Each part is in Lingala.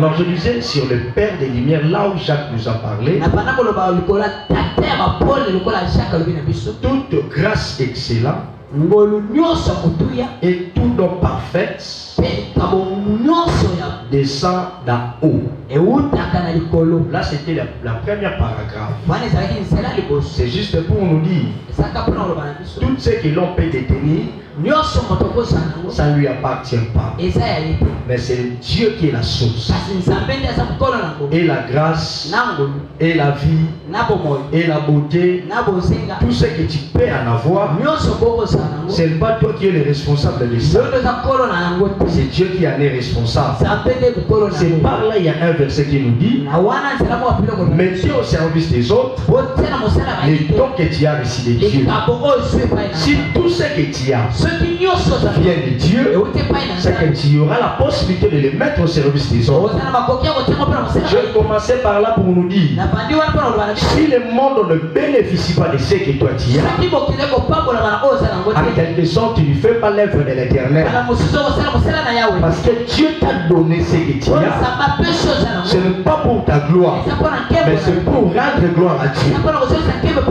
Alors je disais sur le Père des Lumières, là où Jacques nous a parlé, toute grâce excellente et tout don parfait descend d'en haut. Là c'était la première paragraphe. C'est juste pour nous dire, tout ce que l'on peut détenir, ça ne lui appartient pas. Mais c'est Dieu qui est la source. Et la grâce, et la vie, et la beauté, tout ce que tu peux en avoir, c'est pas toi qui es le responsable de ça. C'est Dieu qui en est responsable. C'est par là il y a un verset qui nous dit, mettez au service des autres les dons que tu as reçus de Dieu. Si tout ce que tu as vient de Dieu, c'est que tu auras la possibilité de les mettre au service des autres. Je vais commencer par là pour nous dire, si le monde ne bénéficie pas de ce que toi tu as, en quelque sorte tu ne fais pas l'œuvre de l'Éternel. Parce que Dieu t'a donné ce que tu as. Ce n'est pas pour ta gloire, mais c'est pour rendre gloire à Dieu.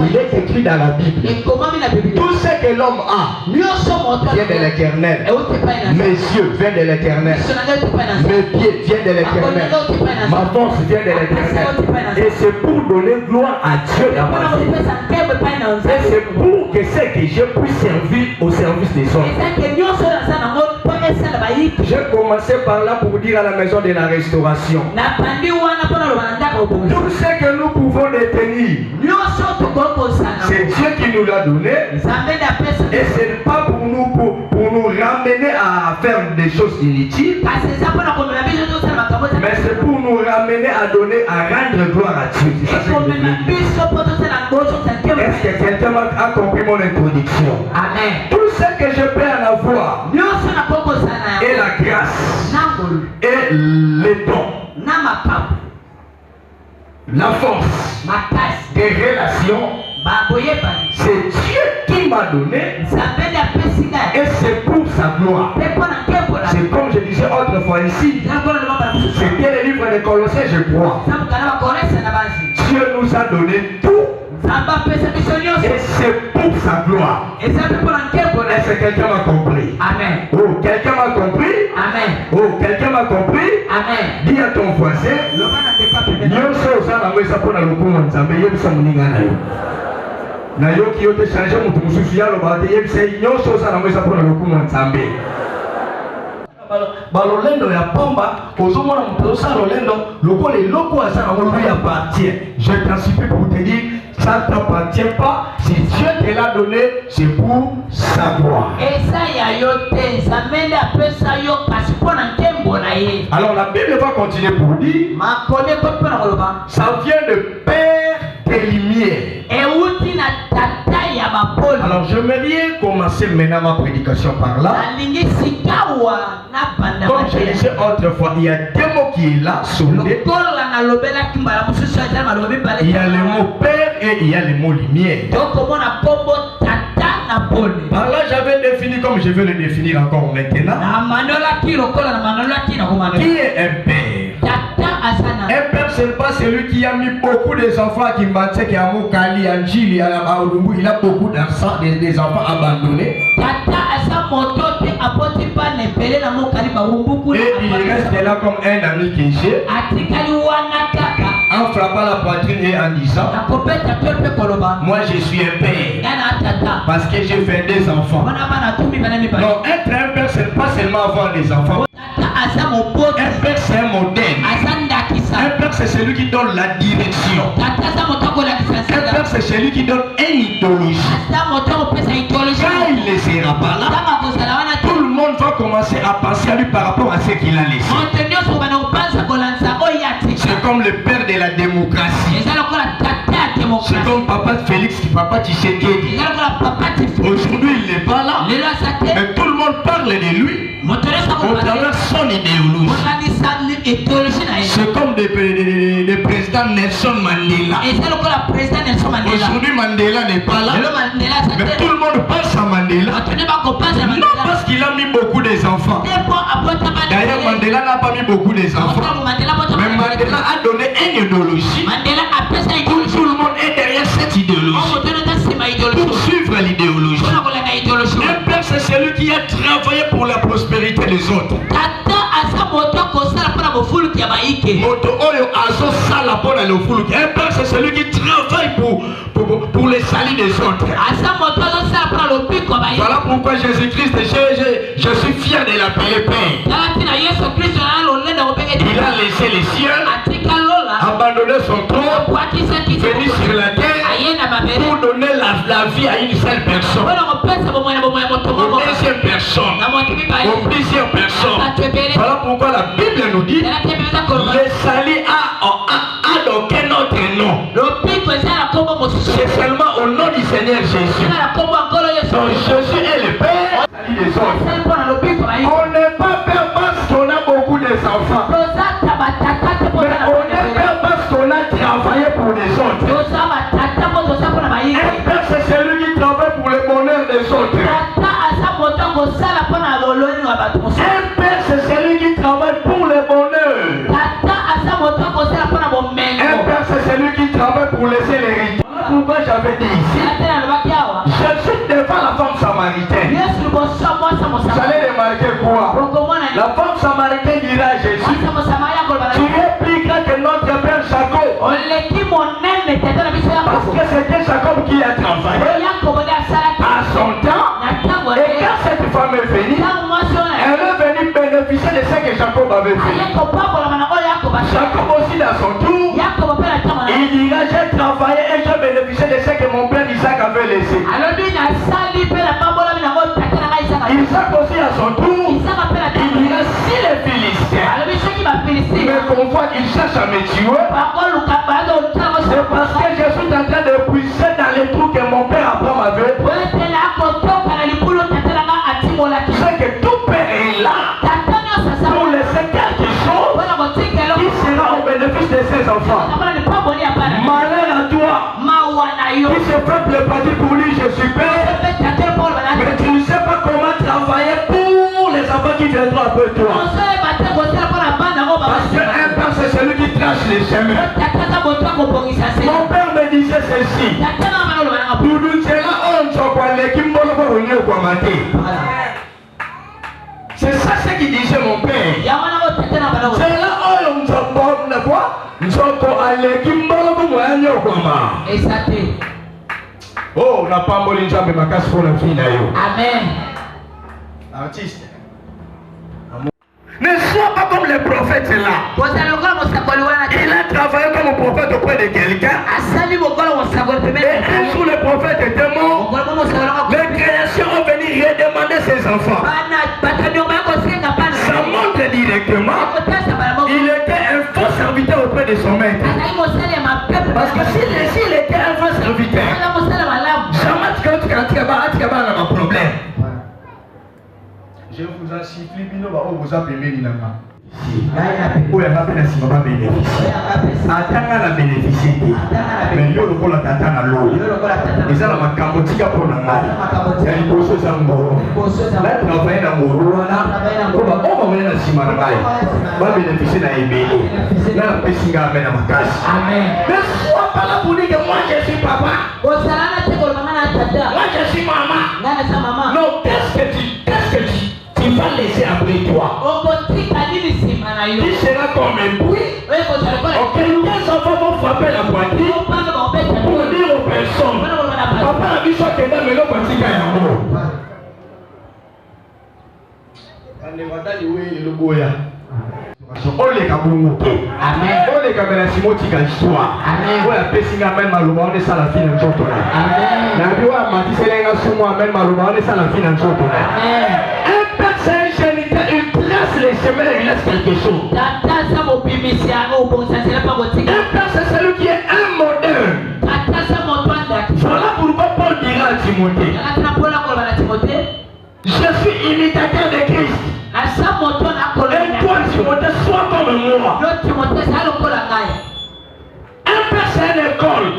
Il est écrit dans la Bible, tout ce que l'homme a vient de l'Éternel. Mes yeux viennent de l'Éternel. Mes pieds viennent de l'Éternel. Ma force vient de l'Éternel. Et c'est pour donner gloire à Dieu dans ma vie. Et c'est pour que ce que je puisse servir au service des hommes. Je commençais par là pour dire à la maison de la restauration, tout ce que nous pouvons détenir, c'est Dieu qui nous l'a donné. Et ce n'est pas pour nous ramener à faire des choses inutiles, mais c'est pour nous ramener à donner, à rendre gloire à Dieu. Est-ce que quelqu'un a compris mon introduction? Amen. Tout ce que je peux en avoir, et la grâce, et les dons, la force, des relations, c'est Dieu qui m'a donné, et c'est pour sa gloire. C'est comme je disais autrefois ici, c'était le livre de Colossiens, je crois. Dieu nous a donné tout, et c'est pour sa gloire. Est-ce que quelqu'un m'a compris? Amen. Oh, quelqu'un m'a compris? Amen. Oh, quelqu'un m'a compris? Amen. Dis à ton voisin, na yoki yote changer mutu mususu ya loba te yebise nyonso za na mweza pona lokumu nzambe balolendo ya pamba ozomona mutu sa lolendo loko le loko asa na lui appartient. Je t'en supplie pour te dire, ça ne t'appartient pas. Si Dieu te l'a donné, c'est pour sa gloire. Alors la Bible va continuer pour dire, ça vient de Père des Lumières. Alors je vais bien commencer maintenant ma prédication par là. Comme je disais autrefois, il y a deux mots qui est là, soldés. Il y a le mot Père et il y a le mot Lumière. Par là j'avais défini comme je vais le définir encore maintenant. Qui est un père? Un père, ce n'est pas celui qui a mis beaucoup d'enfants qui m'ont qui a Mokali, Anjili, il a beaucoup d'enfants, des enfants abandonnés. Et il reste là comme un ami qui est en frappant la poitrine et en disant, moi je suis un père parce que j'ai fait des enfants. Non, être un père, ce n'est pas seulement avoir des enfants. Un père, c'est un modèle. Un père, c'est celui qui donne la direction. Un père, c'est celui qui donne une idéologie. Quand il ne sera pas là, tout le monde va commencer à penser à lui par rapport à ce qu'il a laissé. C'est comme le père de la démocratie. C'est comme papa Félix, papa Tshisekedi. Aujourd'hui, il n'est pas là. Mais tout le monde parle de lui au travers son idéologie. C'est comme des présidents président Nelson Mandela. Aujourd'hui, Mandela n'est pas là. Mais tout le monde pense à Mandela. Non, parce qu'il a mis beaucoup des enfants. D'ailleurs, Mandela n'a pas mis beaucoup des enfants. Mais Mandela a donné une idéologie. Tout le monde est derrière cette idéologie. Pour suivre l'idéologie. Un père, c'est celui qui a travaillé pour la prospérité des autres. Un père, c'est celui qui travaille pour les salis des autres. Voilà pourquoi Jésus-Christ, je suis fier de l'appeler Père. Il a laissé les cieux, abandonné son trône, venu sur la terre pour donner la vie à une seule personne. Aux deuxième personne, aux plusieurs personnes. Voilà pourquoi la Bible nous dit le salut a d'aucun autre nom. C'est seulement au nom du Seigneur Jésus. Donc Jésus est le Père des autres. On n'est pas père parce qu'on a beaucoup d'enfants. Mais on est père parce qu'on a travaillé pour les autres. Un père, c'est celui qui travaille pour le bonheur des autres. Un père, c'est celui qui travaille pour le bonheur. Un père, c'est celui qui travaille pour laisser l'héritage. Pourquoi j'avais dit ici, je suis devant la femme samaritaine. Vous allez remarquer quoi? La femme samaritaine dira à Jésus, tu expliqueras que notre père Jacob, parce que c'était Jacob qui a travaillé à son temps, et quand cette femme est venue, elle est venue bénéficier de ce que Jacob avait fait. Jacob aussi dans son tour, il dira, j'ai travaillé et j'ai bénéficié de ce que mon père Isaac avait laissé. Isaac aussi à son tour, il dira, si les Philistins me convoitent, ils cherchent à me tuer, c'est parce que je suis en train de puiser dans les trous que mon père Abraham avait. C'est que tout père est là pour laisser quelque chose qui sera au bénéfice de ses enfants. Malheur à toi qui se fait préparer pour lui, je suis père, mais tu ne sais pas comment travailler pour les enfants qui viendront après toi. Parce qu'un père, c'est celui qui trace les chemins. Mon père me disait ceci. C'est ça ce qu'il disait mon père. C'est là où oh, on n'a pas moli jamais ma casse pour la fille. Amen. Artiste. Ne sois pas comme les prophètes là. Il a travaillé comme prophète auprès de quelqu'un. Et un jour le prophète était mort. Les créations ont venu redemander ses enfants. Ça montre directement. Il était un faux serviteur auprès de son maître. Parce que s'il était un faux serviteur, jamais tu as un problème. Je vous ai sifflé, vous avez béni. Où est la peine si maman bénéficie? Attends la bénéficier. Mais yo le col attend à l'eau. Et ça la camotika pour la malle. Il y a une grosse sango. Là travailler dans mon rôle là. On va venir à Simarabaï. Va bénéficier d'un ébélé. Là la pessinga amène à ma casse. Amen. Mais sois pas là pour dire que moi je suis papa. Moi je suis maman. Non, qu'est-ce que tu vas laisser après toi? Il sera comme un bruit. Ok, les enfants vont frapper la poitrine pour dire aux personnes, papa a vu ça que dans le petit Ole kabungu. Amen. Ole kabela simoti kalishwa. Amen. Oya pesinga men maluba on esa la fina nzoto na. Amen. Na biwa matiselenga sumo men maluba on esa la fina nzoto na. Amen. Un personne il trace les chemins et il laisse quelque chose. Un père c'est celui qui est un modèle. Voilà pourquoi Paul dira à Timothée, je suis imitateur de Christ. Et toi Timothée, sois comme moi. l'école,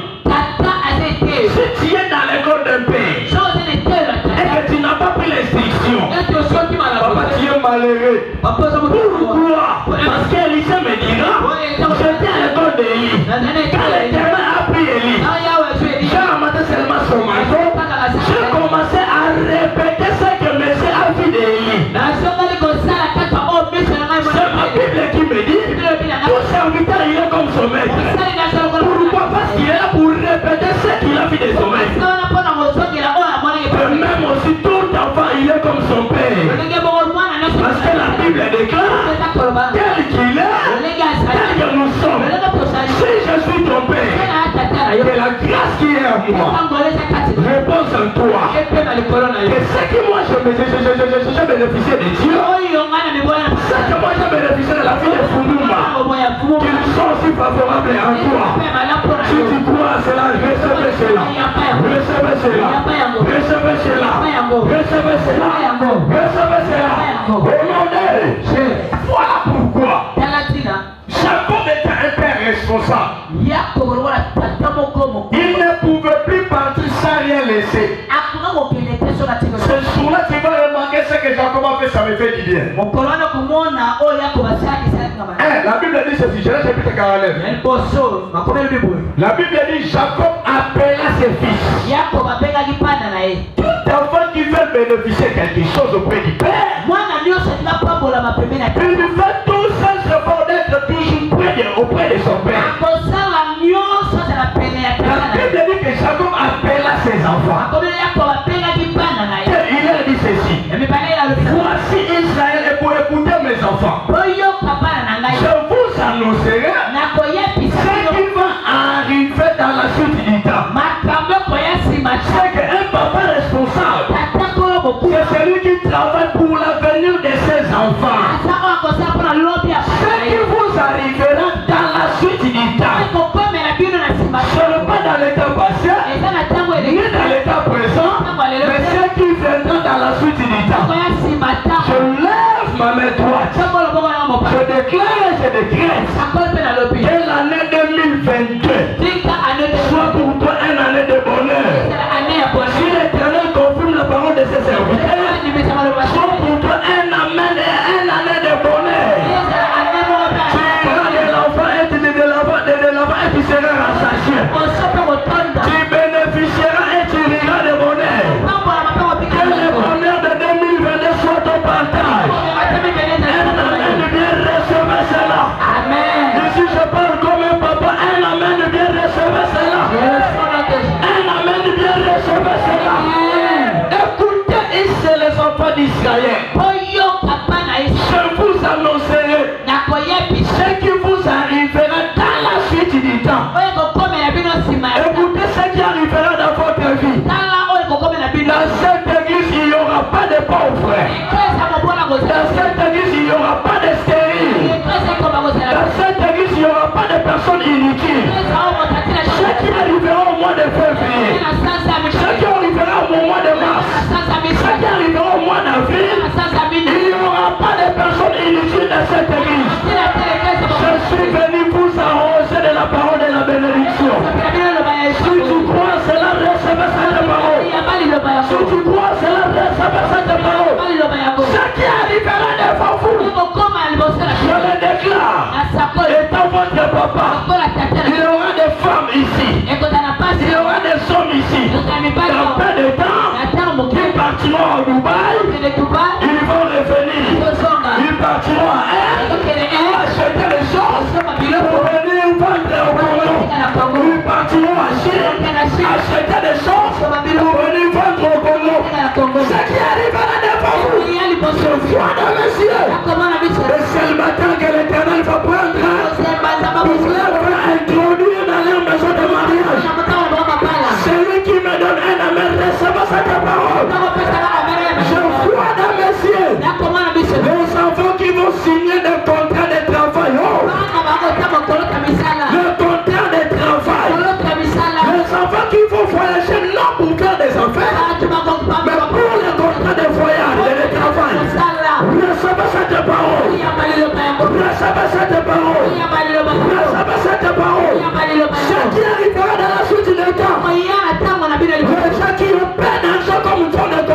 si tu es dans l'école d'un père et que tu n'as pas pris l'instruction, papa, tu es malheureux. Pourquoi? Parce qu'Élisée me dira, j'étais à l'école d'Élie. Quand l'Éternel a pris Élie, j'ai ramassé seulement son manteau. J'ai commencé à répéter ce que Monsieur a fait d'Élie. C'est ma Bible qui me dit, tout serviteur il est comme son maître. Pourquoi? Parce qu'il est là pour répéter ce qu'il a fait de son maître. Et même aussi tout enfant il est comme son père. Parce que la Bible déclare, tel qu'il est, tel que nous sommes. Si je suis ton père, que la grâce qui est en moi repose en toi. Et ce que moi je bénéficié de Dieu, c'est que moi je bénéficié de la vie de Founouma, qu'ils sont aussi favorables en toi. Si tu crois à cela, recevez cela. Recevez cela. Recevez cela. Recevez cela. Recevez cela. Au nom de voilà pourquoi Jacob était un père responsable. Il ne pouvait plus partir sans rien laisser. Ce jour-là, tu vas remarquer ce que Jacob a fait, ça me fait du bien. La Bible dit ceci, Genèse chapitre 49. La Bible dit Jacob appela ses fils. Tout enfant qui veut bénéficier quelque chose auprès du Père, il fait tout sans effort d'être toujours auprès de son Père. La Bible dit que Jacob appela ses enfants. Il a dit ceci. Voici Israël et pour écouter mes enfants. Je vous annoncerai ce qui va arriver dans la suite du temps. C'est qu'un papa responsable, c'est celui qui travaille pour l'avenir de ses enfants. Ce qui vous arrivera dans la suite du temps, ce n'est pas dans l'état passé, ni dans l'état présent, mais ce qui viendra dans la suite du temps. Je lève ma main droite. Je déclare et je décrète que l'année 2022 soit pour toi une année de bonheur. Si l'Éternel confirme la parole de ses serviteurs, soit pour toi un amen et une année de bonheur. Tu auras de l'enfant et tu seras rassasié. Tu bénéficieras et tu riras de bonheur. Que le bonheur de 2022 soit ton partage. Recevez cela. Amen. Ici je parle comme un papa. Un amen de bien recevoir cela. Un amen de bien recevoir cela. Écoutez ici les enfants d'Israël. Je vous annoncerai ce qui vous arrivera dans la suite du temps. Écoutez ce qui arrivera dans votre vie. Dans cette église il n'y aura pas de pauvres. Dans cette église il n'y aura pas de stériles. Dans cette église il n'y aura pas de personnes inutiles. Ce qui arrivera au mois de février, ce qui arrivera au mois de mars, ce qui arrivera au mois d'avril, il n'y aura pas de personnes inutiles dans cette église. Je suis venu vous arroser de la parole de la bénédiction. Si tu crois cela, recevez cette parole. Si tu crois cela, recevez cette parole. Ce qui arrivera devant vous, je le déclare. Étant votre papa, il y aura des femmes ici. Il y aura des hommes ici. Dans peu de temps, ils partiront à Dubaï. Ils vont revenir. Ils partiront à Air. Acheter les choses pour venir vendre au Congo. Ils partiront à Chine. Acheter des choses pour venir vendre au Congo. Ce qui arrivera devant vous, je vois dans les cieux. Et c'est le matin que l'Éternel va prendre pour leur introduire dans leur maison de mariage. Celui qui me donne un amen, recevez cette parole. Je vois dans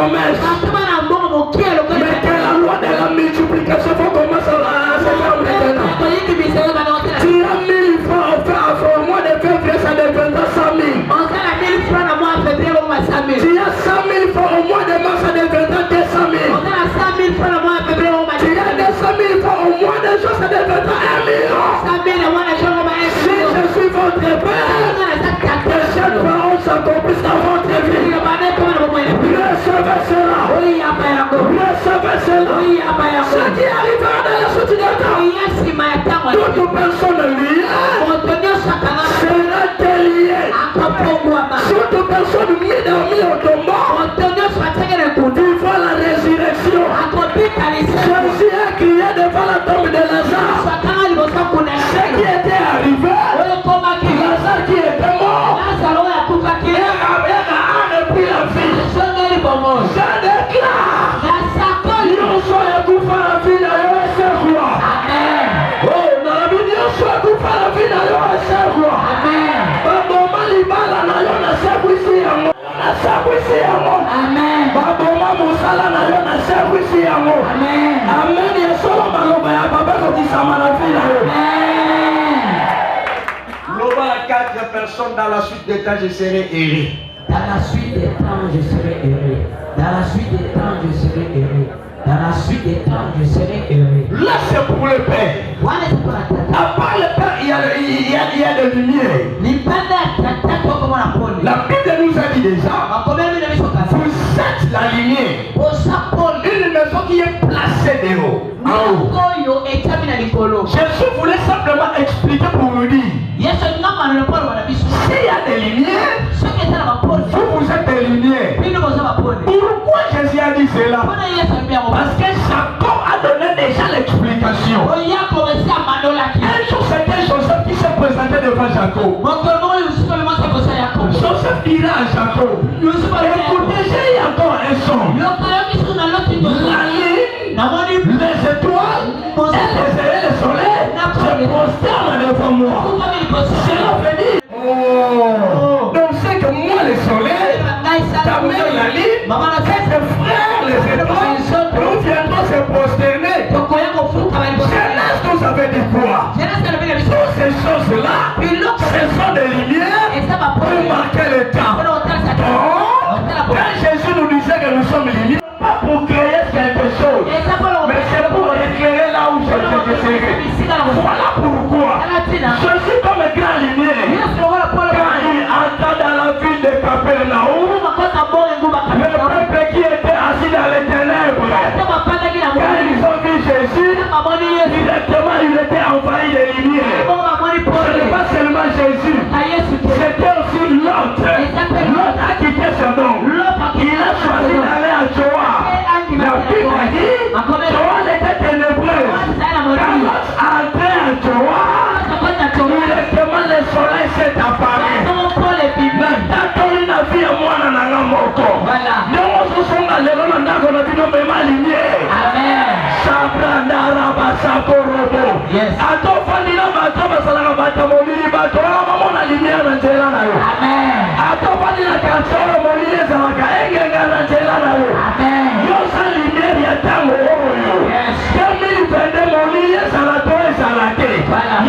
promesses. Mais que la loi de la multiplication faut commencer à se faire maintenant. Tu as 1000 francs offerts au mois de février, ça deviendra 100 000. Tu as 100 000 francs au mois de mars, ça deviendra 200 000. Tu as 200 000 francs au mois de juin, ça deviendra 1 million. Si je suis votre père, que cette parole s'accomplisse dans votre vie. Recevez cela. Recevez cela. Ce qui arrivera dans la suite du temps. Toute personne liée sera déliée. Toute personne mise au tombeau devant la résurrection. Jésus a crié devant la tombe de Lazare. Ce qui était arrivé, Lazare qui était mort, a pris la vie. Je déclare, nous soyons couverts la vie d'ailleurs, c'est quoi? Oh, dans la vie, nous soyons couverts la vie d'ailleurs, c'est quoi? Baboma libala na yo na service yango. Na service yango. Amen. Baboma musala na yo na service yango. Amen. Amen. Yesolo maloba ya baba ko disama na vie na yo. Amen. Loba à 4 personnes dans la suite des temps je serai erré. Dans la suite des temps je serai erré. Dans la suite des temps je serai erré. Dans la suite des temps je serai erré. Là c'est pour le Père. À part le Père, il y a de lumière. La Bible nous a dit déjà, vous êtes la lumière. Une maison qui est placée dehors, en haut. Jésus voulait simplement expliquer pour nous dire, s'il y a des lumières, vous êtes des lumières. Pourquoi Jésus a dit cela? Parce que Jacob a donné déjà l'explication. Un jour c'était Joseph qui s'est présenté devant Jacob. Joseph dira à Jacob, écoutez, j'ai encore un son. La lune, les étoiles, et le soleil se prosternent devant moi. Cela veut dire, donc c'est que moi le soleil, ta mère la lune, tes frères les étoiles, nous viendrons se prosterner. Genèse nous avait dit quoi? Toutes ces choses-là, ce sont des lumières pour marquer le temps. Quand Jésus nous disait que nous sommes lumières, pas pour créer quelque chose, mais c'est pour éclairer là où je serai. Voilà pourquoi je suis comme un grand lumière. Quand il entra dans la ville de Capernaum, le peuple qui était assis dans les ténèbres, quand ils ont vu Jésus, directement il était envahi de lumière. Ce n'est pas seulement Jésus, c'était aussi Lot. Lot a quitté son nom. Il a choisi d'aller à Joa. La Bible a dit, Joa était ténébreuse. Quand Lot a entré à Joa, directement le soleil s'est apparu. Natoli na vie à moi na moko. Donc on se sent lelo na ndako na bino mema lumière. Amen. Sabrandara basakorobo. Yes. Ato fandina bato basala bato molili bato na mama na lumière na njela na yo. Amen. Ato fandina katsoro molili za maka engenga na njela na yo. Amen. Yo sa lumière ya tango oyo. Yes. 2022 molili za la toe za la te.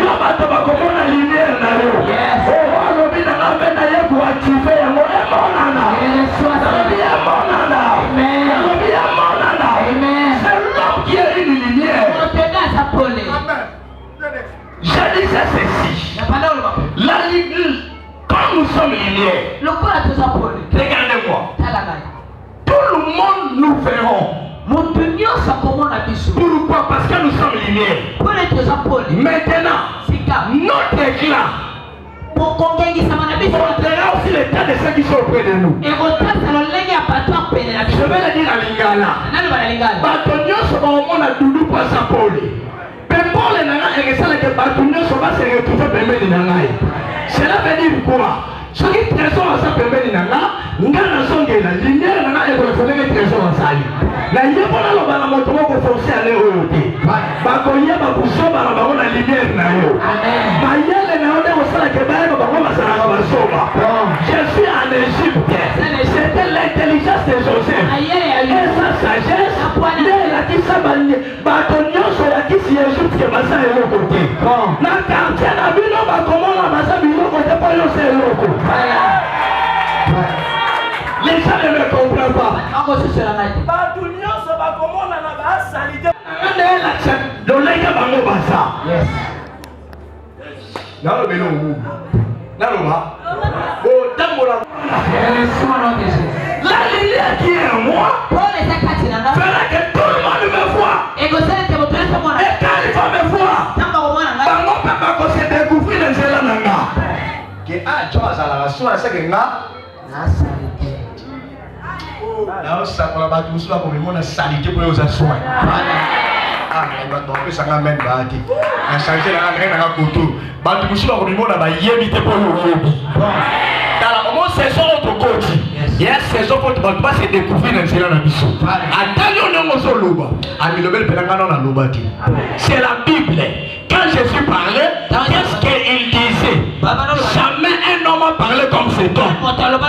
Yo bato bakomona lumière na yo. Yes. Oh lobi na ngame na ye ko activer yango emonana. Yes. Lobi emonana. Amen. Lobi emonana. Amen. C'est l'homme qui est une lumière. Amen. Je disais ceci. La lumière, quand nous sommes lumière, regardez-moi. Tout le monde nous verront. Pourquoi? Parce que nous sommes lumière. Maintenant, notre éclat montrera aussi l'état de ceux qui sont auprès de nous. Je vais le dire à Lingala. Batonio sera au monde à Doudou pour sa pole. Pembole nana et que ça que Batonio sera se retrouver pembeni nangai. Cela veut dire quoi? Ce qui trésor à sa pembeni nana, ngana songe la lumière nana et pour faire le trésor à sali. La yebona lo bana moto ko forcer aller au côté. Ba ko yeba ku soba na ba na lumière na yo. Amen. Ba yele na onde ko sala ke ba ba ko masala ba soba. Je suis en Égypte. C'était l'intelligence de Joseph. batonyo so ya kisi Yesu ke basa yo côté na quartier na bino ba komona basa bino côté pa yo c'est loko les gens ne me comprennent pas batonyo so ba komona na ba salite na la chat dolenga bango basa yes na lo bino na lo ba o tambola la lumière qui est en moi fera que tout le monde me voit. Et quand il va me voir, bango papa ko se découvrir dans cela nanga. Que a jo azala la sura se que nga na salite. Na osa ko la ba tu sura ko me mona salite pour os soins. Ah, ba to pe sanga men ba ti. Na salite na nga na koto. Ba tu sura ko me mona ba yebi te pour yo yebi. Dans la moment saison autre côté. Yes, saison pour pas se découvrir dans cela na biso. Attention non mo soloba. Ami lobel pelanga non na lobati. C'est la Bible. Quand Jésus parlait, qu'est-ce qu'il disait? Jamais un homme a parlé comme cet homme.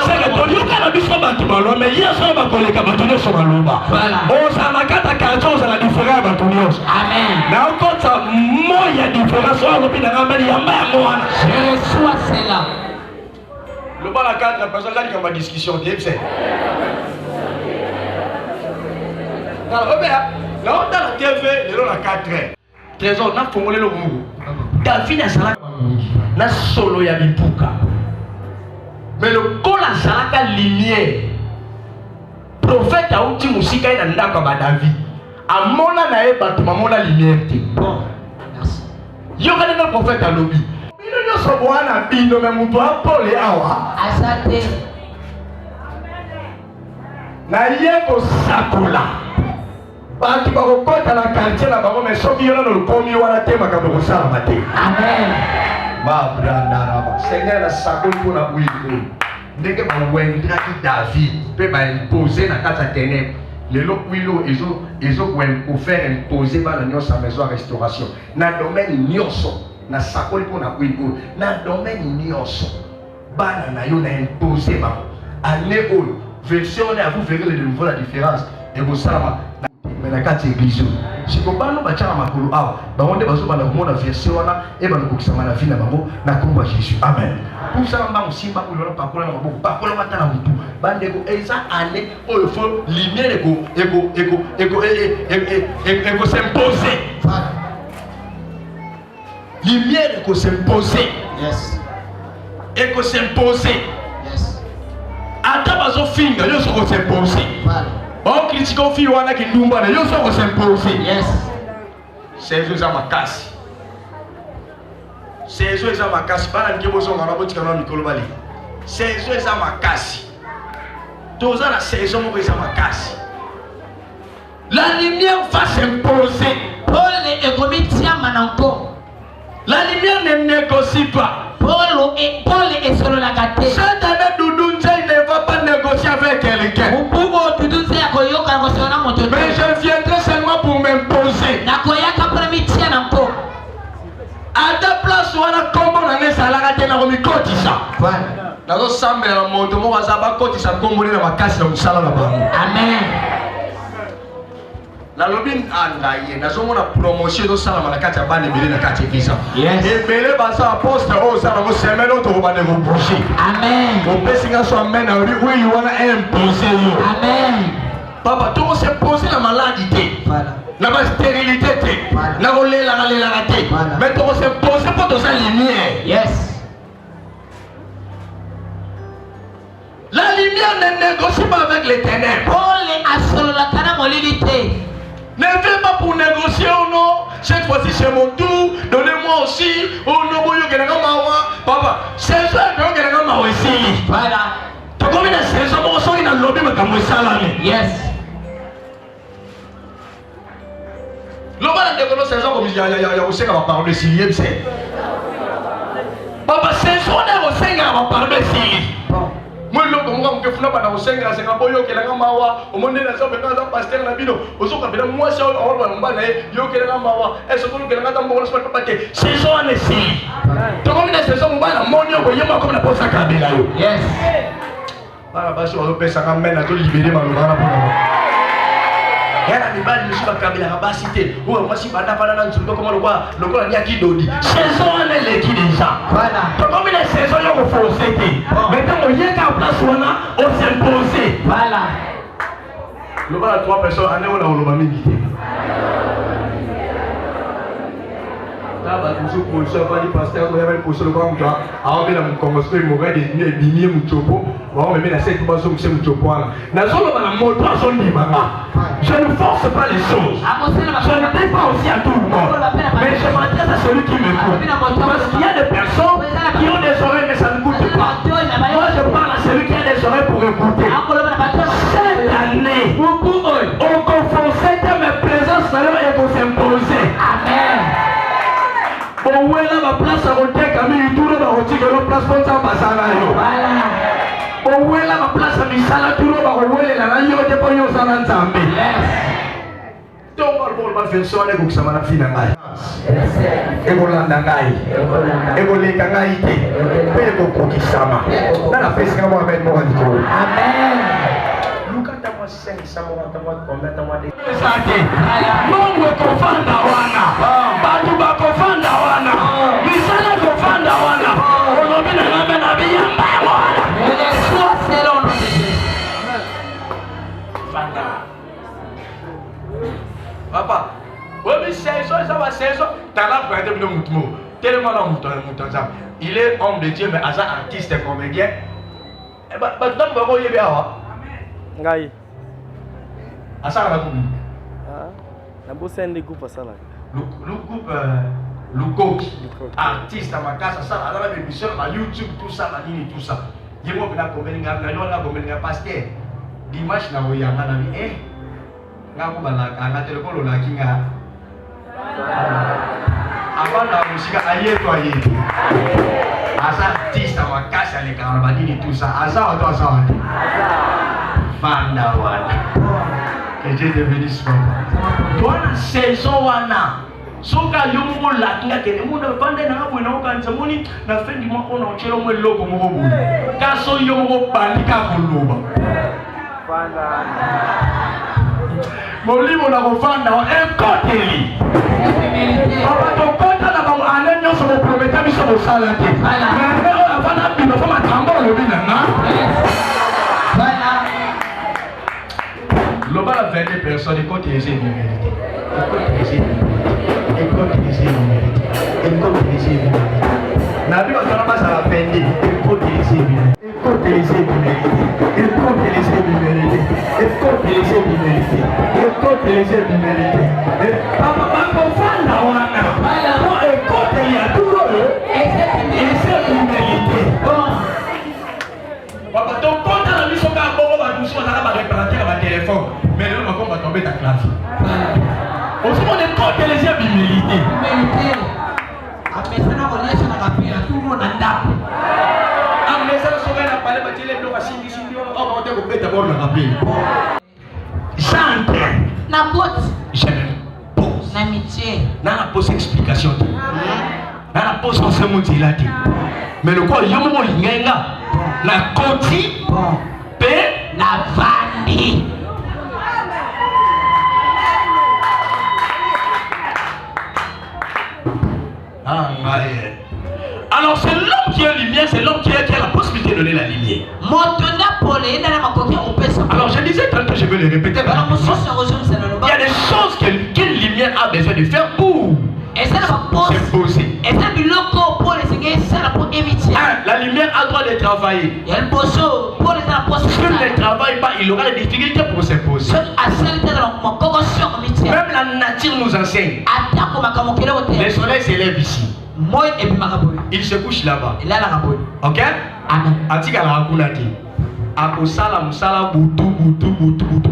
C'est que ton yoka na biso batuma mais hier soir ba koleka batunyo so baloba. On sa makata karton ça la différence batunyo. Amen. Mais encore ça moya différence on ko bina ngambali yamba ya mwana. Je reçois cela. Le bas la 4 personnes là qui ont ma discussion c'est dans la TV le la 4 trésor na fongolé le mungu David na sala na solo ya bipuka mais le kola salaka lumière prophète a outi musika ina ndako ba David amona na e batu mamona lumière te bon merci yo kana na prophète a lobby bino nyoso bwana bino me mutu apole awa asante na ye ko sakola batu bakokota na quartier na bango mais soki yo na lokomi wana te makambo kosala te amen ma branda raba seigneur na sakoli mpona bwiko ndenge bawendraki David mpe baimposer na kati ya ténèbre lelo wilo faire imposer bana nyonso ya maison ya restauration na domaine nyonso na sakoli mpona bwiko na domaine nyonso bana na yo na imposer bango année oyo version wana vous verrez de nouveau la différence et bosalama mais na kati église siko bano bachana makolo awa bango nde bazobana komona version wana e banokokisama na vie na bango na kombo ya Jésus amen kusala mbango simba oyo pakola na maboko pakola watala mutu bandeko eza année oyo fo lumière eko s'imposer lumière eko s'imposer yes eko s'imposer yes ata bazo finga yo soko s'imposer on critique au fil wana ki ndumba na yo soko s'imposer yes c'est eza makasi c'est eza makasi bana ngebo zo ngana botika na mikolo bali c'est eza makasi toza na saison mo eza makasi la lumière va s'imposer Paul egomitia mananko la lumière ne négocie pas Paul est sur la gâté cette année Doudou ne va pas négocier avec quelqu'un mais je viendrai seulement pour m'imposer à ta place wana kombo na nesalaka te na komikotisa nazosambela moto moko aza bakotisa komboli na makasi na mosala na bango amen nalobi andaye nazomona promotion ezosalama na kati ya bana ebele na kati ekisa ebele baza aposte oyo oza nango semaine oyo tokobanda kobouge amen opesinga so amen nalobi oui wana impose yo amen papa tokosepose na maladi te na bastérilité te na kolelaka te mais tokosepose mpo toza lumière yes la lumière ne négocie pas avec les ténèbres Paul asololaka na molili te ne viens pas pour négocier ou non. Cette fois-ci c'est mon tour. Donnez-moi aussi. Oh non, boyo kenanga mawa. Papa, c'est ça que kenanga mawa ici. Voilà. Tu connais la saison où on est dans le lobby mais comme ça là. Yes. L'homme a déconné saison comme il y a aussi qu'on va parler de c'est. Papa, saison on est aussi qu'on va parler de moi loko ngo mkefuna bana usenga senga boyo kelanga mawa omonde na sobe kaza pasteur na bino ozoka bela mwasi awo ba mbana yo kelanga mawa eso ko kelanga tambo ko sport pate saison ane si to ko na saison mbana monyo ko yema ko na posa kabela yo yes bana baso ozo pesa ka mena to libérer malobana pour yana mibali misuba kabila kabasité ou moi si banda bana na nzuko comme le quoi ya kidodi saison elle est qui déjà voilà donc comme les saisons yo forcé maintenant on y est en place on s'imposer voilà le bas 3 personnes année on a le mingi là toujours pour ça pas du pasteur on va pour ça le grand gars on met la commencer il m'aurait des bini muchopo on met la cette base sur muchopo na zolo na moto son libanga je ne force pas les choses je ne dis pas aussi à tout le monde mais je m'adresse à celui qui m'écoute parce qu'il y a des personnes qui ont des oreilles mais ça ne coûte pas moi je parle à celui qui a des oreilles pour écouter cette année on confrontait mes présences et pour s'imposer amen. On voit là ma place à côté comme il tourne dans le tigre la place pour ça passer là yo. On voit là ma place à misala tourne dans le voile là yo te pour yo sana nzambe. Donc on va faire ça avec ça m'a fini ngai. Et bolanda ngai. Et boleka ngai te. Pe ko kokisama. Na la pesa kama avec moi ndiko. Amen. Lukata moi 500 moi combien ta moi de. Sante. Mungu ekofanda wana. Bantu bakofanda wana. Misala kofanda wana. Olobina ngame na biyamba wana. Yesu selo no de. Fanda. Papa, oui, c'est ça, talent pour être venu mouton. Tellement mouton, il est homme de Dieu, mais as un artiste et comédien. Eh ben, tu n'as pas voulu bien voir. Ngai. Asa la coupe. Ah, la bosse est un groupe à ça là. Le groupe, le coach, artiste à ma casa, ça, à la émission, à YouTube, tout ça, à Nini, tout ça. Je vais vous faire un pasteur. Dimanche, na voyage, na mi, ngaku balaka nga telekolo la kinga abana musika ayeto asa artiste makasi alekana badini tout ça asa wato asa wato banda wana que Dieu te bénisse papa toi saison wana soka yombo la kinga kene muna bande na ngabo na okanza moni na fendi mo ona ochelo mo loko mo bobu kaso yombo bandika kuluba banda Molimo na kofanda wa ekoteli. Papa tokota na ba anenyo so prometa biso bo sala te. Mais on a pas bino fama tambo lo bina na. Voilà. Loba la 20 personnes côté les vérité. Écoute les vérité. Na bi on pas ça la peine. Écoute les vérité. Papa, ton compte à la mission car bon, on va nous on a réparateur à téléphone. Mais nous on va tomber ta classe. Aussi on est contre les humilités. Après ça on est sur la capille, tout le monde a dap. Chante. Na pote. Je me pose. Na métier. Na la pose explication. Na la pose on se monte là. Mais le quoi yomo lingenga. Na koti. Pe Na vandi. Ah ouais. Alors c'est l'homme qui est lumière, c'est l'homme qui a la possibilité de donner la lumière. Alors je disais tant que je vais le répéter. Il y a des choses qu'une lumière a besoin de faire pour s'imposer. La lumière a le droit de travailler. S'il ne travaille pas, il aura des difficultés pour s'imposer. Même la nature nous enseigne. Le soleil s'élève ici. Il se couche là-bas. Ok? Atika la rakunati. Akosala musala butu.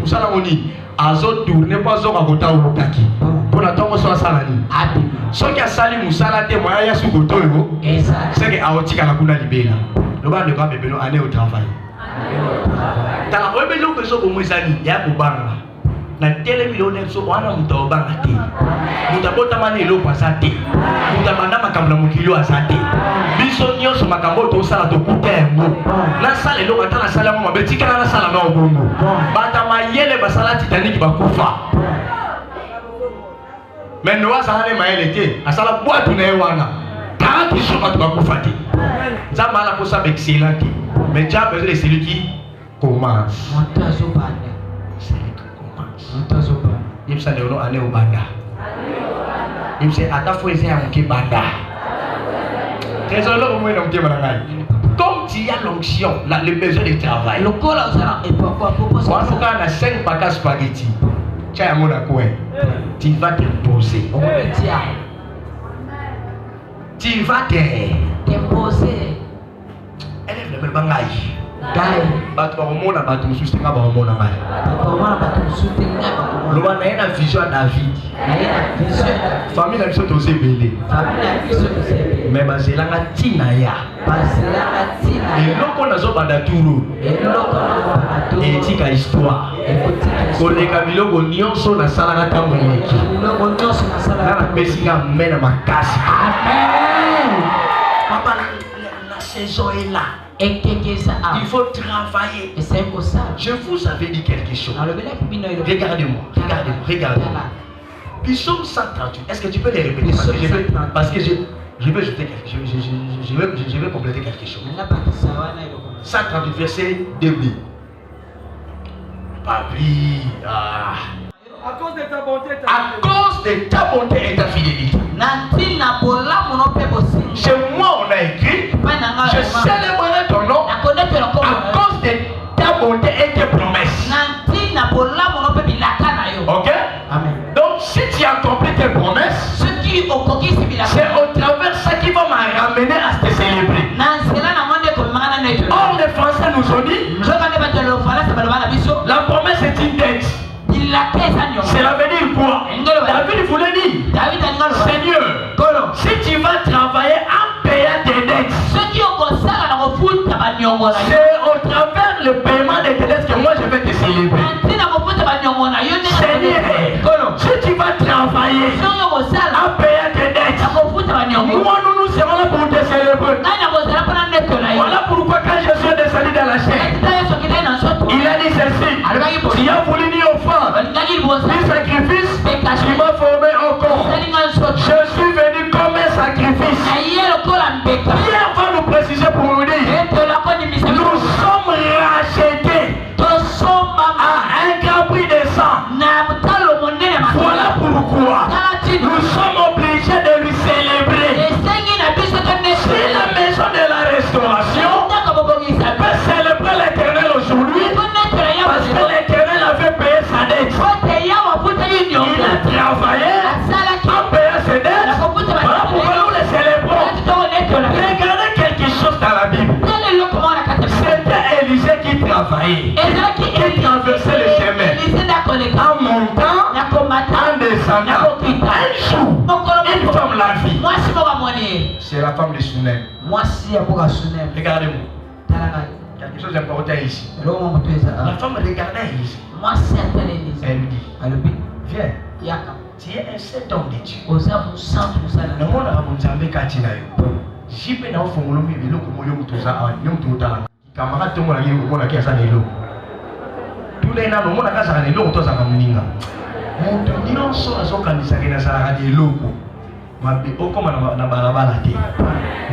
Musala oni. Azo tourner pas zo kakota utaki. Pona tongo so sala ni. Soki asali musala te moya ya sukoto yo. C'est que aotika la kuna libela. Loba ne pas bebeno aller au travail. Tala rebelo que so ko mwezani ya kubanga. Na tele millionnaire so wana mutobanga te. Mutabota mane lo pasate. Mutabanda makambo na mukilo asate. Biso nyoso makambo to sala to kutembo. Na sala lo atana sala mo betika na sala na obongo. Bata mayele basala Titanic bakufa. Mais Noah ça allait maïle était. Asala boîte na ewana. Tant qu'ils sont pas bakufa te. Ça m'a la cosa excellent. Mais Dieu a besoin de celui qui commence. Celui qui commence. Il s'est donné aller au banda. Il s'est attaqué à mon banda. Désolé au moins dans mon comme tu as l'onction, le besoin de travail. Le col a a 5 paquets spaghetti. Tu as mon coin. Tu vas te poser. Tu vas te poser. Élève le bangage. Batu bamona batu musustenga bamona mai. Loba na ena vision à David. Famille na biso tose belé. Mais bazelanga tina ya. Eloko nazo banda turu. Etika histoire. Koleka biloko nyonso na salanga tango eleki. Na pesinga mena makasi. Amen. Papa la saison est là. Il faut travailler. Je vous avais dit quelque chose. Regardez-moi, regardez-moi. Psaume 138. Est-ce que tu peux les répéter? Parce que je vais ajouter quelque chose. Je vais compléter quelque chose. 138 verset 2b. Papi. À cause de ta bonté, et ta fidélité. Chez moi on a écrit, je célébrerai ton nom à cause de ta bonté et tes promesses. Ok? Amen. Donc si tu accomplis tes promesses, c'est au travers ça qui va me ramener à te célébrer. Or les Français nous ont dit, la promesse est une dette. Cela veut dire quoi? David voulait dire, Seigneur, si tu vas travailler en payant tes dettes, c'est au travers le paiement des dettes que moi je vais te célébrer. Seigneur, si tu vas travailler en payant tes dettes, moi nous serons là pour te célébrer. Voilà pourquoi quand je suis descendu dans la chair, il a dit ceci, tu as voulu dire aux femmes, du sacrifice, tu m'as formé encore. Je suis venu comme un sacrifice. Pierre va nous préciser pour nous dire, nous sommes rachetés à un grand prix de sang. Voilà pourquoi nous sommes obligés de lui célébrer. C'est la maison de la restauration peut célébrer l'Éternel aujourd'hui parce que l'Éternel avait payé sa dette. Il a travaillé en payant ses dettes. Voilà pourquoi nous les célébrons. Regardez quelque chose dans la Bible. C'était Élisée qui travaillait. Il traversait le chemin en montant, en descendant. Un jour, une femme la vit. C'est la femme de Sunem. Regardez-moi. Quelque chose d'important ici. La femme regardait Élisée. Elle lui dit, viens, tu es un saint homme de Dieu. Le monde a monté Katina. J'ai peine à faire mon bébé, le coup, camarade, tout le monde a cassé les lots. Tous les gens, le monde a cassé les lots, tous a camuninga. Mon dominant sur la socanisa qui n'a pas de lots. Ma bébé, comme na balabala te.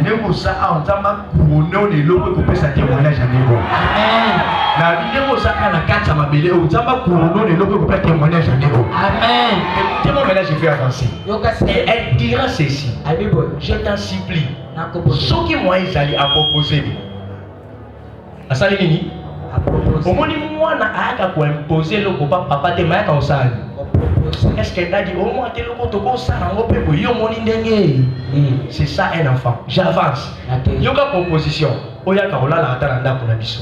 Négo ça a en tamba couronné les lots pour que ça témoignage à négo. Amen. Na négo ça a la carte à ma bébé, on tamba couronné les lots pour que témoignage à négo. Amen. Comment maintenant je fais avancer? Et elle dira ceci. Je t'en supplie. Ce qui moi ils allaient à proposer. À ça les au moins moi na aka ko imposer le papa te maaka osali. Est-ce que t'as dit au moins tes locaux toko ça ngo pe ko yo moni ndenge? C'est ça un enfant. J'avance. Yoka proposition. Oya ka olala atala ndako na biso.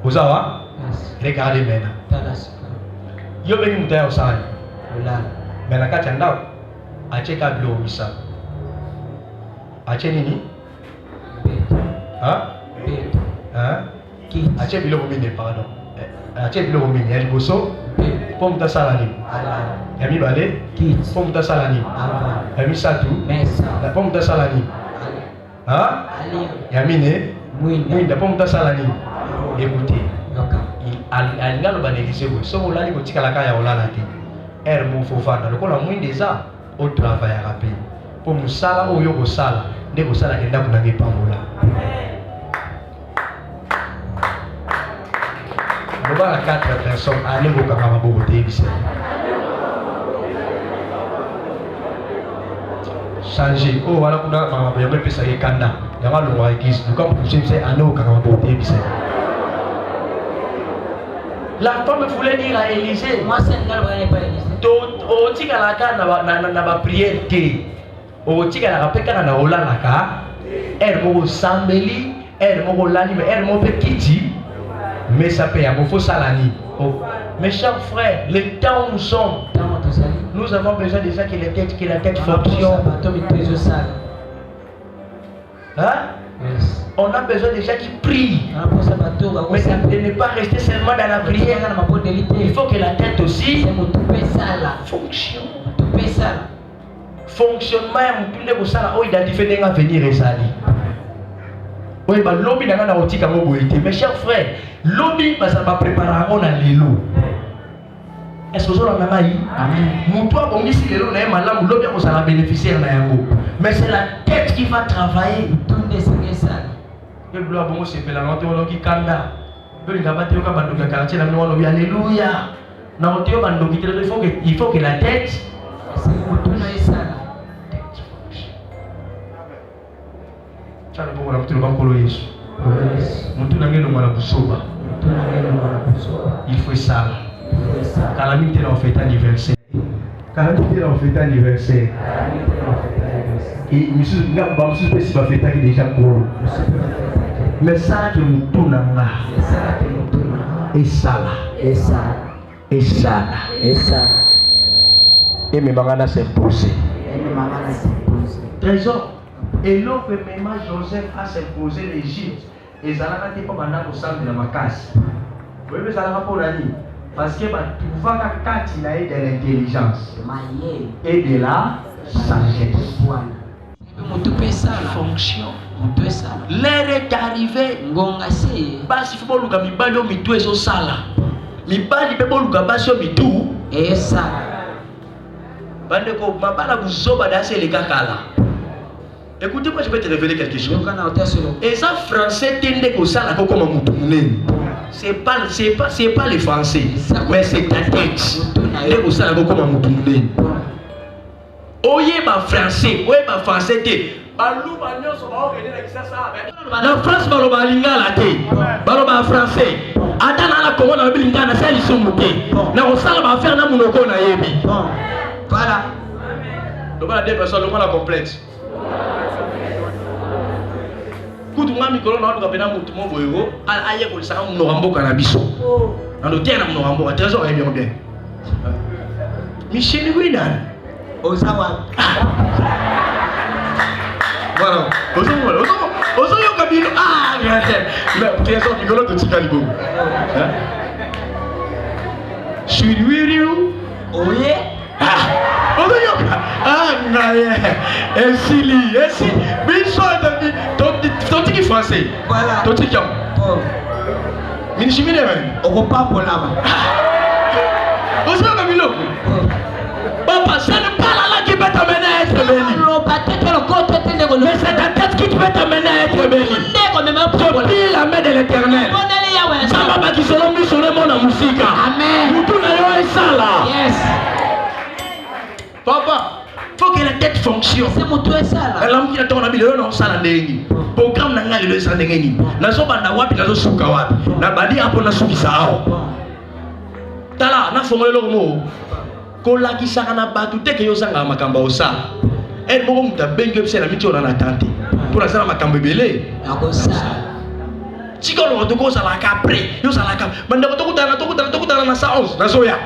Ozawa? Regardez maintenant. Yo beni mutaya osali. Olala. Mena kati ndako. Acheka blo misa. Ache nini? Hein? Hein? Ache biloko mine pardon. Ache biloko mine ya liboso po muta sala ni. Ya mibale po muta sala ni. Ya misatu po muta sala ni. Ha? Ya mine mwinda po muta sala ni. Écoutez. alinga lo banélise ko so olali ko tikala ka ya olala te er mo fofana lokola mwinde eza au travail à rappeler pour musala oyo ko sala nde ko sala kenda kuna ngepambola on va à 4 personnes aller au kama bobo te bise changer oh voilà kuna mama ya pesa ye kanda ya malo wa église nous comme pousser c'est aller au kama bobo te bise. La femme voulait dire à Élisée, moi c'est pas Élisée. O tika la ka na ba prière te. O tika la peka na ola la ka. Elle mo sambeli, elle mo lani, mais elle mo petiti. Mais ça paye à faut salani. Mes chers frères, le temps où nous sommes, nous avons besoin de ça que la tête fonctionne. Hein? On a besoin de gens qui prient. Mais de ne pas rester seulement dans la prière. Il faut que la tête aussi fonctionne. Fonctionnement, il identifie des venir et ça. Oui, l'homme n'a pas de mobilité. Mes chers frères, l'homme va préparer un lilo. Est-ce que vous avez dit? Mon toit, on dit que l'homme est malade, l'homme va bénéficier de yango. Mais c'est la tête qui va travailler. Le gloire bon c'est fait la note on qui kanda. Le ngabate yo ka banduka quartier na mwana bi alléluia. Na oteo banduki il faut que la tête c'est mutuna esana. Chana bongo na mutuna bankolo Yesu. Mutuna ngeno mwana busoba. Il faut ça. Calamité na fête anniversaire. Calamité na fête anniversaire. Et monsieur ngamba monsieur si ba fête déjà gros. Mais ça que nous tournons là, et ça là, et ça, et ça là, et ça, et mes marana s'imposer. Trésor, et l'homme même Joseph a s'imposé l'Égypte, et ça n'a pas pendant au centre de ma casse. Vous voyez, ça n'a pas pour l'année, parce que tu vois que il a de l'intelligence et de la sagesse. Fonction. L'air est arrivé. Basi faut luka mibali o mitu ezo sala. Mibali pe luka basi o mitu esa. Bande ko mabala buzoba dase le kakala. Écoutez, moi je vais te révéler quelque chose. Et ça français tende ko sala ko comme mutu munene. C'est pas les français, mais c'est ta tête. Les ko sala ko comme mutu munene. Oye ba français, oye ba français te. La France baloba lingala te, baloba français. Atana la Congo na bilingana c'est lisumuté. Na osala ba faire na munoko na yebi. Voilà. Donc la deux personnes, le la complète. Kutu ngami kolona watu kapena mutu mo boyo, aye ko saka munorambo kana biso. Na do tena munorambo, trésor est bien. Michel Winan. Ozawa. Voilà. Ozo yo kabino. Ah, mais trésor rigolo de Tikalibo. Hein? Chouiriou. Oye. Ah. Ozo yo. Ah, ngaye. Esili, biso de toti français. Voilà. Toti kiam. Oh. Minishimine men. Okopa polama. Ozo yo kabino. Papa, ça ne parle à la qui peut t'amener à être béni. Mais c'est ta tête qui peut t'amener à être béni. Je prie la main de l'Éternel. Ça va qui seront mis sur le monde en musique. Amen. Nous tournons ça là. Yes. Papa, faut que la tête fonctionne. C'est mon tour ça là. L'homme qui a ton ami, le nom ça là dengi. Programme n'a pas le ça dengi. Na so banda wapi na so suka wapi. Na badi hapo na suki sao. Tala na fomole lo mo. Kola kisaka na batu teke yo sanga makamba osa. Elle moko muta bengue pse na miti ona na tante. Pour la sala makambo belé. Akosa. Tikolo to ko sala kapre. Yo sala kap. Banda ko to kutana na sa 11 na zoya.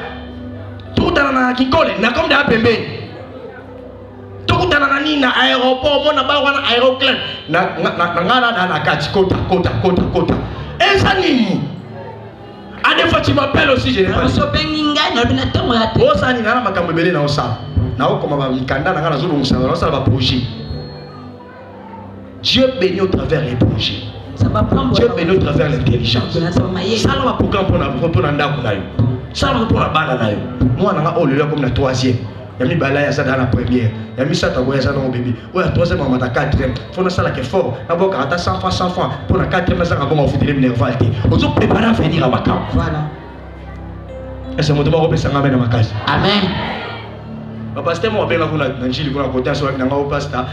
To kutana na kikole na comme da pembeni. To kutana na nina aéroport mona ba wana aéroclub na ngana na kati kota. Esa nini? À des fois tu m'appelles aussi, je n'ai pas dit. Oh, ça n'y a pas de belé dans ça. Dieu bénit au travers les projets. Dieu bénit au travers l'intelligence. Ça va pour quand on a pour nanda kunayo. Ça va pour la banane. Moi on a comme la troisième. Yami balaya ça dans la première. Yami ça taboya ça dans mon bébé. Ouais la troisième on m'a quatrième. Faut na ça là qui est fort. D'abord quand t'as 100 francs pour la quatrième ça va bon foutre les nervalité. On se prépare à venir à Macao. Voilà. Et c'est mon devoir de penser à m'amener à ma case. Amen. Le pasteur m'a bien là pour la Nigeria pour la côté sur la ngao pasteur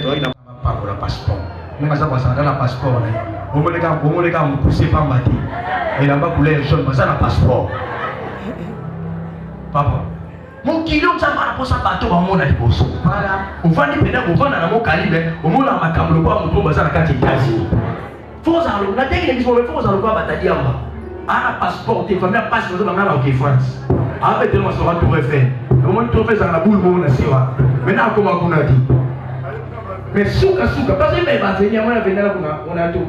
toi il n'a pas pour le passeport. Même ça passe dans le passeport là. Au moins les gars me pousser pas mater. Et là-bas pour les jeunes ça le passeport. Papa. Mon kilo ça va pour ça bateau au monde à Liboso. Voilà. On va dire peut-être on va dans mon calibre, au monde à Makamlo pas mon tombe ça la carte États-Unis. Faut ça le la tête il faut ça le pas batailler en bas. Ah passeport tes familles passe dans la OK France. Avec tellement ça va tout refaire. Au moins tout fait ça la boule mon nation. Maintenant comment on a dit. Mais souka parce que même venir moi venir là on a tout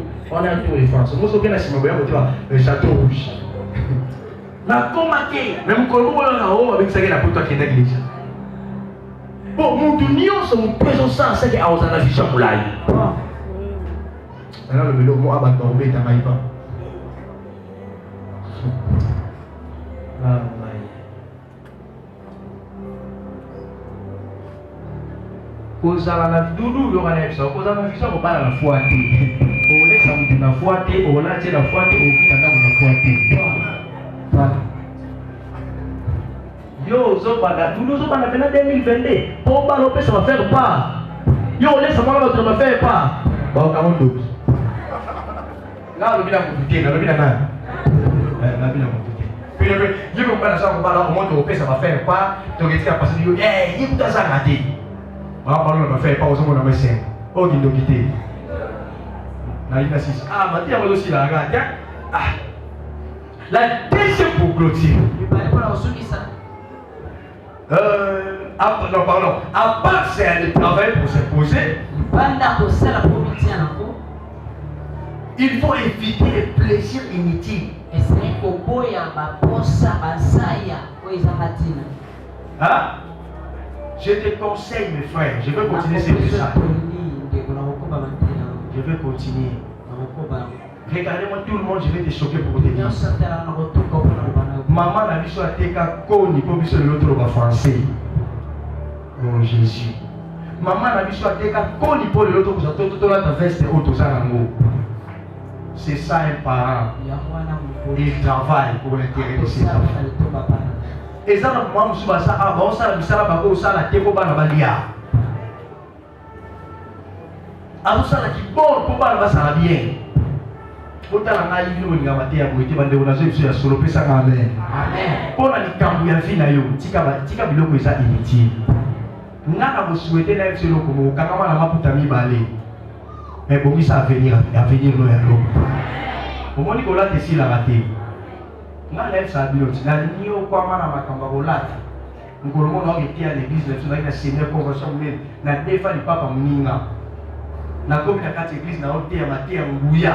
les France. Moi ce que na sima boya motiwa le château rouge. Na commaqué même quand on là haut avec ça qui la pour toi qui est l'église. Bon mon union c'est mon présence ça c'est que a osana ficha moulai. Maintenant le vélo moi abat tomber ta maïba. Kozala na dudu yo kana bisa kozala na bisa ko bana na fuate o laisse mutu na fuate o la tela fuate o fita na fuate yo zo bana dudu zo bana pena 2022 po ba lo pesa va faire pas yo laisse moi va va faire pas ba ka mon double là le bila mutu na le bila na la bila mutu puis yo ko bana ça ko bana o monte o pesa va faire pas to que tika passer yo il faut ça rater. Ah, on va faire pas aux hommes dans mes seins. Oh, il doit quitter. Ah, maintenant, on va aussi la regarder. Ah, la deuxième pour clôture. Non, pardon. À part c'est le travail pour se poser. Il faut éviter les plaisirs inutiles. Hein? Je te conseille, mes frères, je vais continuer ce message. Je vais continuer. Regardez-moi tout le monde, je vais te choquer pour te dire. Maman n'a vu sur la teka koni pour vu sur l'autre français. Oh Jésus. Maman n'a vu sur la teka koni pour l'autre pour tout la veste auto ça nango. C'est ça un parent. Il travaille pour l'intérêt de ses enfants. Et ça, moi, je suis ça avant ça, ça la bako, ça la teko bana balia. Avant ça la qui bon pour bana ça bien. Autant la naïve nous ni ngamaté ya boité bande on a sur la solo pesa amen. Amen. Pour la likambu ya fina yo, tika biloko eza inutile. Ngaka bo souhaiter na solo comme kakama na maputa mibale. Mais bon ça avenir no ya lo. Au moins Nicolas te si la raté. Na lève sa bilote na nio kwa mana makamba bolata ngolomo na ogetia l'église na tuna ina seigneur convention mais na defa ni papa muninga na komi na kati église na otea matea nguya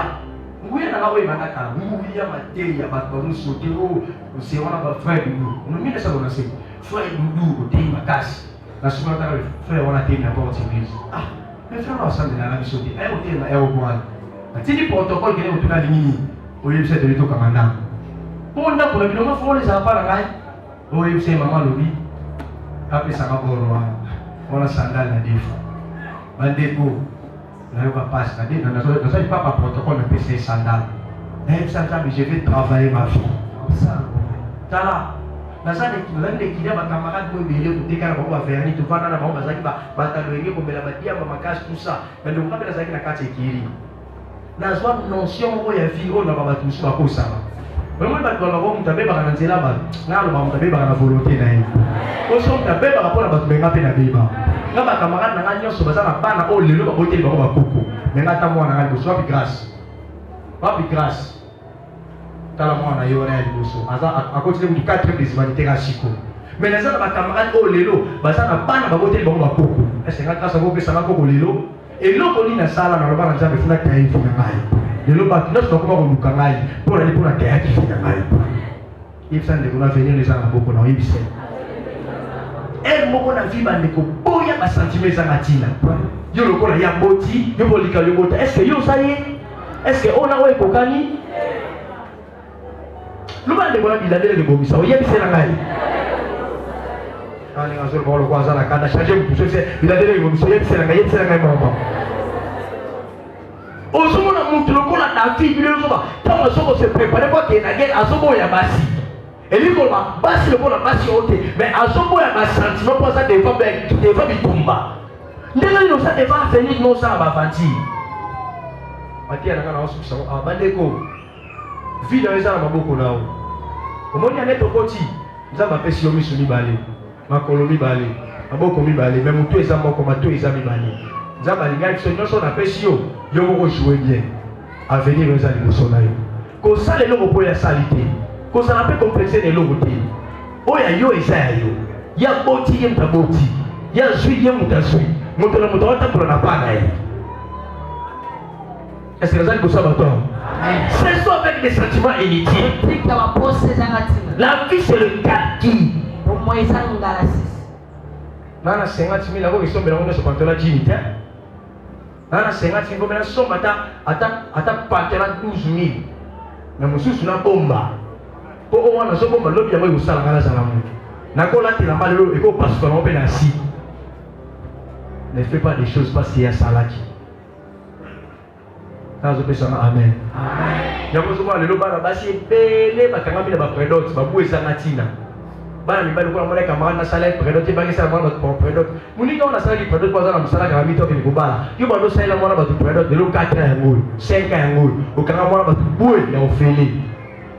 na ngawe manaka nguya matea bato musote o c'est on a pas frère du nous on mine ça on a c'est frère du otea makasi na suma ta frère on a té na porte église ah mais frère on s'en na musote ay otea na ay obwan atini protocole que on tuna lingini o yebisa de to kamanda. On a pour le bilan, on les a pas la gagne. Oui, c'est maman Lobi. Après ça va pour on a sandal na défaut. Bandeko, là on va passer là dedans. Dans ça il pas protocole mais c'est sandal. Même ça je vais travailler ma vie. Ça. Tala. Dans ça les qui ma camarade pour belé pour décaler on va faire ni tout va dans la bombe ça qui va bataloyer comme la batia ma cache tout ça. Mais donc on va ça qui na carte kiri. Dans soit notion on ya vie on va pas tout ça pour ça. Vraiment pas dans la bombe tabe ba na nzela ba na lo ba tabe ba na volonté na ye oso tabe ba rapport na ba benga pe na beba na ba camarade na nganyo so baza na bana o lelo ba botel ba ba koko mais na ta mwana ngali so bi grâce tala mwana yo na liboso aza a continuer du 4e des humanités à Chico mais na za ba camarade o lelo baza na bana ba botel ba ba koko est-ce que grâce à vous que ça va koko lelo et loko ni na sala na lo ba na jambe funa tayi funa ngai le bac neuf donc on va nous pour aller pour la terre qui fait mal. Il faut que nous venir les gens à beaucoup dans l'ibis. Elle m'a dit vie bande ko boya ba sentiment za matina. Yo le kola ya boti, yo bolika yo bota. Est-ce que yo ça y est? Est-ce que on a ouais kokani? Le mal de voilà biladé de bomi, ça y est c'est la gaille. Ah les gars sur le quoi ça la carte changer pour c'est biladé de bomi, ça y est c'est la gaille maman. Osomo na mutu lokola na vie bile osoba. Tant osomo se préparer pour que na guerre asomo ya basi. Eli ko ba basi lokola basi ote, mais asomo ya ba sentiment pour ça devant bitumba. Ndenge no ça devant venir non ça ba fanti. Matia na kana osu sawo abandeko. Vie dans eza na maboko nao. Omoni aneto koti, nzamba pesi yo misu mibale. Makolo mibale, maboko mibale, mais mutu eza moko mato eza mibale. Nzamba linga biso nyonso na pesi yo, yo moko jouer bien. Avenir eza liboso na yo. Ko sala eloko po ya salite. Ko sala pe complexer de eloko te. Oya yo eza ya yo. Ya boti ye mtaboti. Ya zui ye mutasui. Moto na moto wata na pana ye. Est-ce que vous avez besoin de c'est ça avec des sentiments inutiles. La vie c'est le kaki. Pour moi, ça nous a Nana 50 000 euros, ils sont bien dans ce pantalon d'unité. Nana 50 000 euros, ils sont à pantalon 12 000. Mais mon sous na bomba. Pour au moins, na bomba lobby ya moi au sala ngala sala mu. Na ko la tila malelo et ko passe comme on peut na si. Ne fais pas des choses parce qu'il y a salaki. Amen. Yako somo lelo bana basi ebele bakanga mina ba predot babu ezanga tina. Bana mibali ko amona kamara na sala predot bangi sala mwana ba predot. Muninga ona sala predot kwa zana musala kama mito ke kubala. Yo bado sala mwana ba predot de lo 4 ya ngulu, 5 ya ngulu. Okanga mwana ba buwe ya ofele.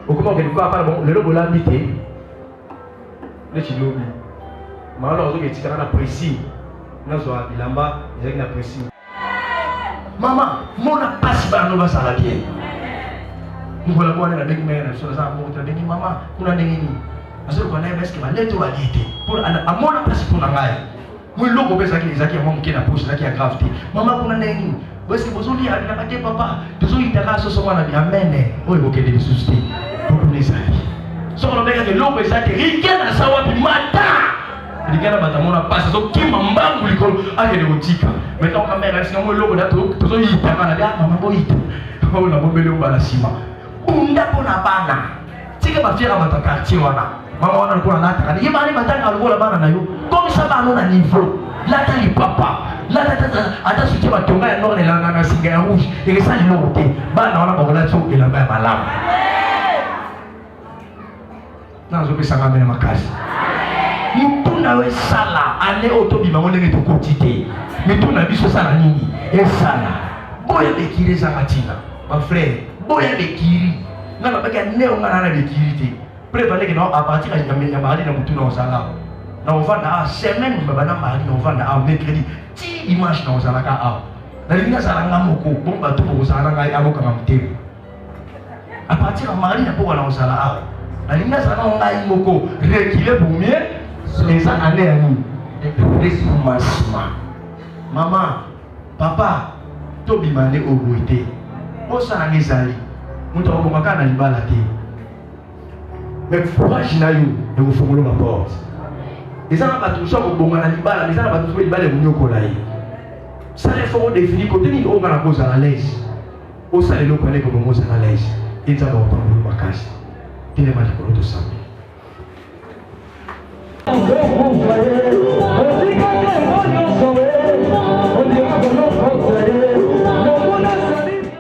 Okoma ke ko apara bon lelo bola mité. Le chilobi. Mala ozo ke tikana na précis. Nazo abilamba ezaki na précis. Maman, mon passe par nous ça la bien. Nous voilà quoi la belle mère sur ça pour te dire maman, kuna nini. Parce que on est parce que va lettre va guider. Pour à mon passe pour ngai. Moi logo besa ki zaki mama mke na poche zaki ya gravité. Maman kuna nini. Parce que bozoli ya na pate papa, tozo itaka so so mwana bien amene. Oyo bokende bisusite. Pour les amis. So on a que logo zaki rikena sawa bi mata. Ligana batamona passe so kima mbangu likolo akele otika. Maintenant caméra si on logo dato tozo yitaka na dia mama boyita. Oh la bombele mbala sima. Bunda pona bana. Tika ba fiera bata quartier wana. Mama wana ko na taka. Ye bani batanga logo la bana na yo. Comme ça ba no na niveau. La tali papa. La tata ata suti ba tonga ya nord la na singa ya rouge. Et ça il logo te. Bana wana ba so ila ba malamu. Nazo pesa ngamena makasi. Mutuna we sala ane otobi bango ndenge to kotite mituna biso sala nini esala boya bekiri zangatina ma frère boya bekiri ngana baka neo ngana na bekiri te préparer que non à partir de la mardi na mutuna osala na ovanda a semaine baba na mardi na ovanda a mercredi ti dimanche na osala ka a na linga sala ngamoko bomba to ko sala ngai aboka ngamtebo à partir de mardi na poko na osala a na linga sala ngai moko reculer pour mieux les années à nous, maman, papa, Tobi Mane Ogoite, Osa Nizali, Mouta Obomaka na Libala te. Mais courage na yo, et vous formulez ma porte. Les gens ont tous Obomaka na Libala, les gens ont tous Libala et Mounio Kolaï. Ça les faut définir côté ni au Gana cause à l'aise. Osa les locaux les comme Mosa à l'aise. Ils ont entendu ma casse. Il est mal pour l'autre samedi.